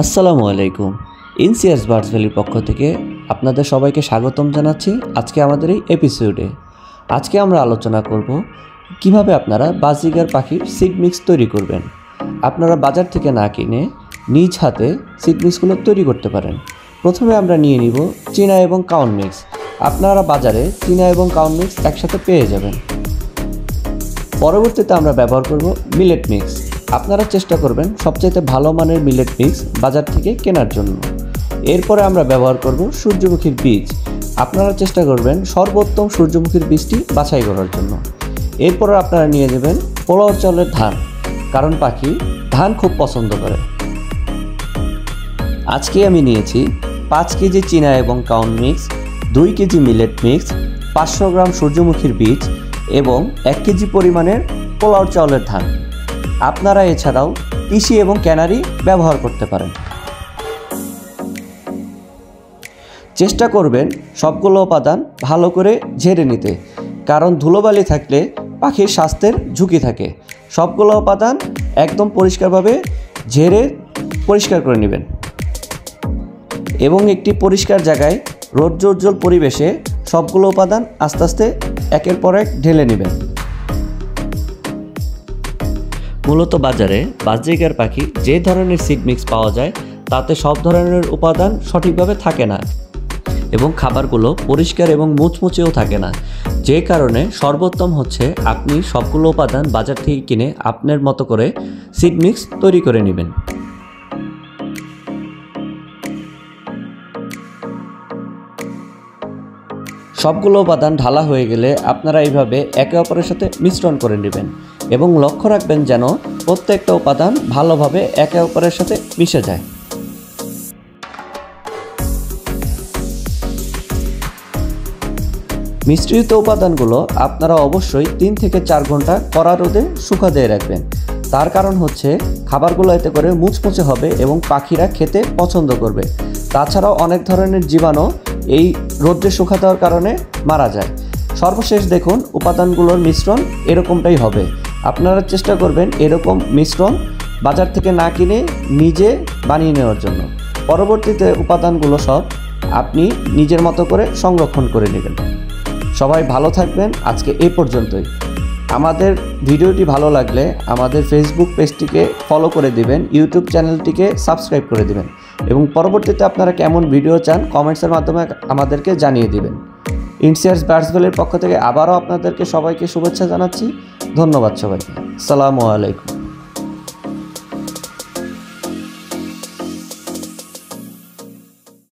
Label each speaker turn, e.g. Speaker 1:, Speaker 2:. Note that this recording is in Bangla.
Speaker 1: আসসালামু আলাইকুম। ইনসিয়ার্স বার্ডস ভ্যালির পক্ষ থেকে আপনাদের সবাইকে স্বাগতম জানাচ্ছি আজকে আমাদের এই এপিসোডে। আজকে আমরা আলোচনা করব কিভাবে আপনারা বাজিগার পাখির সিড মিক্স তৈরি করবেন। আপনারা বাজার থেকে না কিনে নিজ হাতে সিড মিক্সগুলো তৈরি করতে পারেন। প্রথমে আমরা নিয়ে নিব চীনা এবং কাউন মিক্স। আপনারা বাজারে চীনা এবং কাউন মিক্স একসাথে পেয়ে যাবেন। পরবর্তীতে আমরা ব্যবহার করব মিলেট মিক্স। আপনারা চেষ্টা করবেন সবচাইতে ভালো মানের মিলেট মিক্স বাজার থেকে কেনার জন্য। এরপরে আমরা ব্যবহার করব সূর্যমুখীর বীজ। আপনারা চেষ্টা করবেন সর্বোত্তম সূর্যমুখীর বীজটি বাছাই করার জন্য। এরপরে আপনারা নিয়ে যাবেন পোলাও চালের ধান, কারণ পাখি ধান খুব পছন্দ করে। আজকে আমি নিয়েছি 5 কেজি চীনা এবং কাউন মিক্স, 2 কেজি মিলেট মিক্স, 500 গ্রাম সূর্যমুখীর বীজ এবং 1 কেজি পরিমাণের পোলাও চাউলের ধান। আপনারা এছাড়াও তিসি এবং ক্যানারি ব্যবহার করতে পারেন। চেষ্টা করবেন সবগুলো উপাদান ভালো করে ঝেড়ে নিতে, কারণ ধুলোবালি থাকলে পাখির স্বাস্থ্যের ঝুঁকি থাকে। সবগুলো উপাদান একদম পরিষ্কারভাবে ঝেড়ে পরিষ্কার করে নেবেন এবং একটি পরিষ্কার জায়গায় রৌদ্রোজ্জ্বল পরিবেশে সবগুলো উপাদান আস্তে আস্তে একের পর এক ঢেলে নেবেন। মূলত বাজারে বাজিগার পাখি যে ধরনের সিড মিক্স পাওয়া যায় তাতে সব ধরনের উপাদান সঠিকভাবে থাকে না এবং খাবারগুলো পরিষ্কার এবং মুচমুচেও থাকে না। যে কারণে সর্বোত্তম হচ্ছে আপনি সবগুলো উপাদান বাজার থেকে কিনে আপনার মতো করে সিড মিক্স তৈরি করে নেবেন। সবগুলো উপাদান ঢালা হয়ে গেলে আপনারা এইভাবে একে অপরের সাথে মিশ্রণ করে নেবেন এবং লক্ষ্য রাখবেন যেন প্রত্যেকটা উপাদান ভালোভাবে একে অপরের সাথে মিশে যায়। মিশ্রিত উপাদানগুলো আপনারা অবশ্যই 3 থেকে 4 ঘন্টা কড়া রোদে শুকাতে রাখবেন। তার কারণ হচ্ছে খাবারগুলো এতে করে মুচমুচে হবে এবং পাখিরা খেতে পছন্দ করবে। তাছাড়াও অনেক ধরনের জীবাণু এই রোদ্রে শুকা দেওয়ার কারণে মারা যায়। সর্বশেষ দেখুন উপাদানগুলোর মিশ্রণ এরকমটাই হবে। আপনারা চেষ্টা করবেন এরকম মিশ্রণ বাজার থেকে না কিনে নিজে বানিয়ে নেওয়ার জন্য। পরবর্তীতে উপাদানগুলো সব আপনি নিজের মতো করে সংরক্ষণ করে নেবেন। সবাই ভালো থাকবেন। আজকে এই পর্যন্তই। আমাদের ভিডিওটি ভালো লাগলে আমাদের ফেসবুক পেজটিকে ফলো করে দিবেন, ইউটিউব চ্যানেলটিকে সাবস্ক্রাইব করে দিবেন এবং পরবর্তীতে আপনারা কেমন ভিডিও চান কমেন্টসের মাধ্যমে আমাদেরকে জানিয়ে দিবেন। ইনসিয়ার্স বার্ডস ভ্যালির পক্ষ থেকে আবারও আপনাদেরকে সবাইকে শুভেচ্ছা জানাচ্ছি। ধন্যবাদ সবাইকে। আসসালামু আলাইকুম।